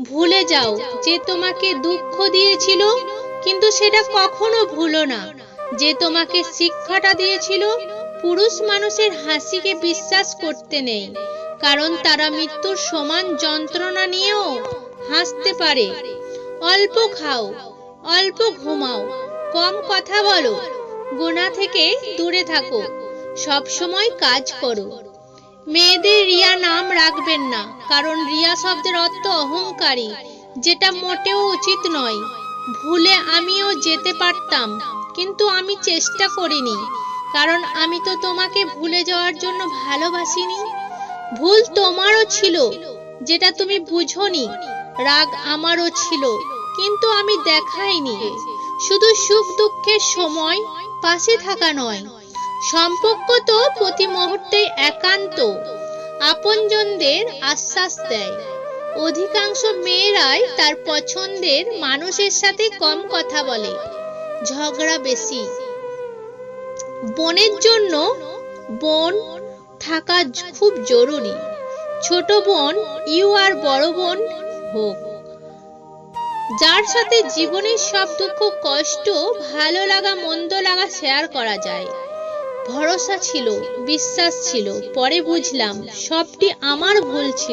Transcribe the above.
ভুলে যাও যে তোমাকে দুঃখ দিয়েছিল, কিন্তু সেটা কখনো ভুলো না যে তোমাকে শিক্ষাটা দিয়েছিল পুরুষ মানুষের হাসিকে বিশ্বাস করতে নেই, কারণ তারা মৃত্যুর সমান যন্ত্রণা নিয়েও হাসতে পারে। অল্প খাও, অল্প ঘুমাও, কম কথা বলো, গুনাহ থেকে দূরে থাকো, সব সময় কাজ করো। মেয়েদের রিয়া নাম রাখবেন না, কারণ রিয়া শব্দের অর্থ অহংকারী, যেটা মোটেও উচিত নয়। ভুলে আমিও যেতে পারতাম, কিন্তু আমি চেষ্টা করিনি, কারণ আমি তো তোমাকে ভুলে যাওয়ার জন্য ভালোবাসিনি। ভুল তোমারও ছিল, যেটা তুমি বুঝোনি। রাগ আমারও ছিল, কিন্তু আমি দেখাইনি। শুধু সুখ দুঃখের সময় পাশে থাকা নয়, সম্পর্ক তো প্রতি মুহূর্তে একান্ত আপনজনদের আশ্বাস দেয়। অধিকাংশ মেয়েরাই তার পছন্দের মানুষের সাথে কম কথা বলে, ঝগড়া বেশি। বোনের জন্য বোন থাকা খুব জরুরি। ছোট বোন ইউ আর বড় বোন হোক, যার সাথে জীবনের সব দুঃখ কষ্ট ভালো লাগা মন্দ লাগা শেয়ার করা যায়। ভরসা ছিল, বিশ্বাস ছিল, পরে বুঝলাম সবটি আমার ভুল ছিল।